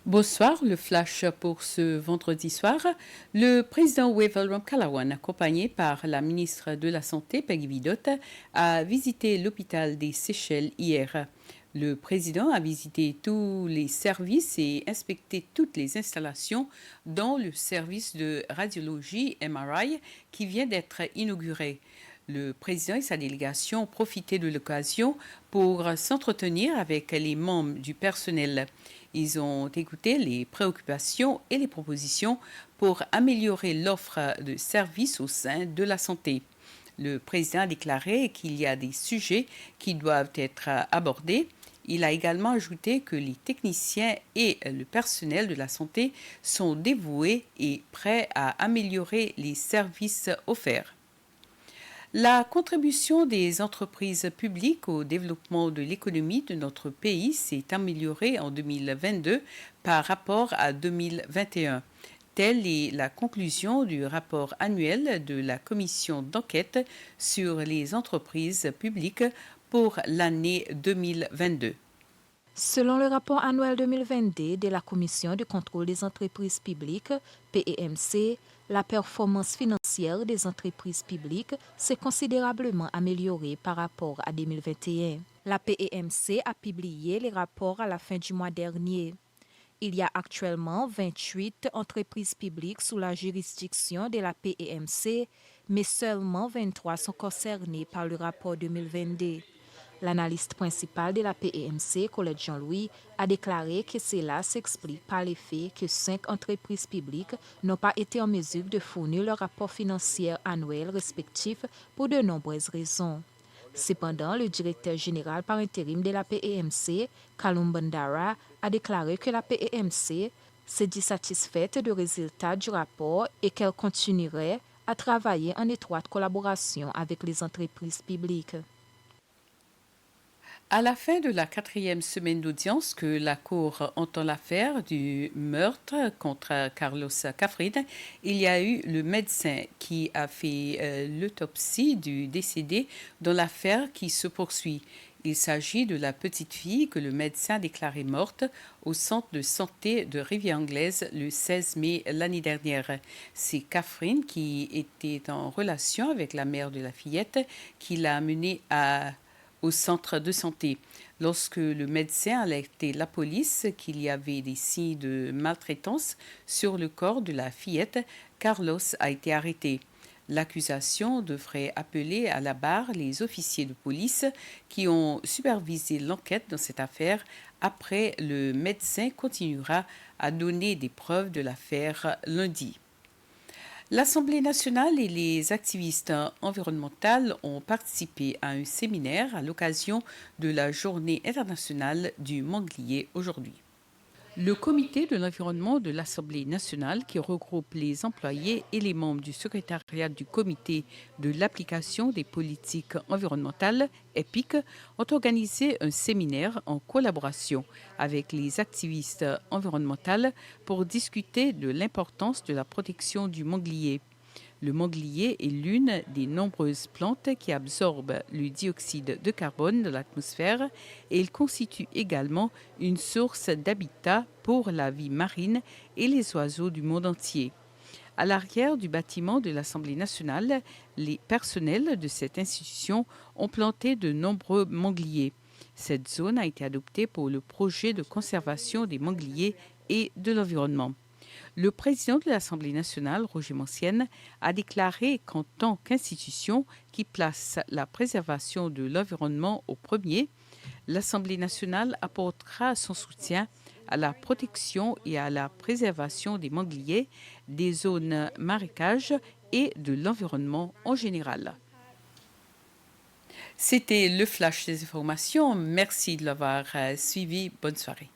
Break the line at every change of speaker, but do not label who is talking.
Bonsoir, le flash pour ce vendredi soir. Le président Wavel Ramkalawan, accompagné par la ministre de la Santé, Peggy Vidot, a visité l'hôpital des Seychelles hier. Le président a visité tous les services et inspecté toutes les installations, dont le service de radiologie MRI qui vient d'être inauguré. Le président et sa délégation ont profité de l'occasion pour s'entretenir avec les membres du personnel. Ils ont écouté les préoccupations et les propositions pour améliorer l'offre de services au sein de la santé. Le président a déclaré qu'il y a des sujets qui doivent être abordés. Il a également ajouté que les techniciens et le personnel de la santé sont dévoués et prêts à améliorer les services offerts. La contribution des entreprises publiques au développement de l'économie de notre pays s'est améliorée en 2022 par rapport à 2021. Telle est la conclusion du rapport annuel de la commission d'enquête sur les entreprises publiques pour l'année 2022.
Selon le rapport annuel 2022 de la Commission de contrôle des entreprises publiques, PEMC, la performance financière des entreprises publiques s'est considérablement améliorée par rapport à 2021. La PEMC a publié les rapports à la fin du mois dernier. Il y a actuellement 28 entreprises publiques sous la juridiction de la PEMC, mais seulement 23 sont concernées par le rapport 2022. L'analyste principal de la PEMC, Colette Jean-Louis, a déclaré que cela s'explique par le fait que 5 entreprises publiques n'ont pas été en mesure de fournir leur rapport financier annuel respectif pour de nombreuses raisons. Cependant, le directeur général par intérim de la PEMC, Kalum Bandara, a déclaré que la PEMC se dit satisfaite du résultat du rapport et qu'elle continuerait à travailler en étroite collaboration avec les entreprises publiques.
À la fin de la 4e semaine d'audience que la Cour entend l'affaire du meurtre contre Carlos Cafrine, il y a eu le médecin qui a fait l'autopsie du décédé dans l'affaire qui se poursuit. Il s'agit de la petite fille que le médecin a déclarée morte au centre de santé de Rivière-Anglaise le 16 mai l'année dernière. C'est Cafrine qui était en relation avec la mère de la fillette qui l'a amenée au centre de santé. Lorsque le médecin a alerté la police qu'il y avait des signes de maltraitance sur le corps de la fillette, Carlos a été arrêté. L'accusation devrait appeler à la barre les officiers de police qui ont supervisé l'enquête dans cette affaire. Après, le médecin continuera à donner des preuves de l'affaire lundi. L'Assemblée nationale et les activistes environnementaux ont participé à un séminaire à l'occasion de la Journée internationale du manglier aujourd'hui. Le comité de l'environnement de l'Assemblée nationale, qui regroupe les employés et les membres du secrétariat du comité de l'application des politiques environnementales, EPIC, ont organisé un séminaire en collaboration avec les activistes environnementaux pour discuter de l'importance de la protection du manglier. Le manglier est l'une des nombreuses plantes qui absorbent le dioxyde de carbone de l'atmosphère et il constitue également une source d'habitat pour la vie marine et les oiseaux du monde entier. À l'arrière du bâtiment de l'Assemblée nationale, les personnels de cette institution ont planté de nombreux mangliers. Cette zone a été adoptée pour le projet de conservation des mangliers et de l'environnement. Le président de l'Assemblée nationale, Roger Mancienne, a déclaré qu'en tant qu'institution qui place la préservation de l'environnement au premier, l'Assemblée nationale apportera son soutien à la protection et à la préservation des mangliers, des zones marécages et de l'environnement en général. C'était le flash des informations. Merci de l'avoir suivi. Bonne soirée.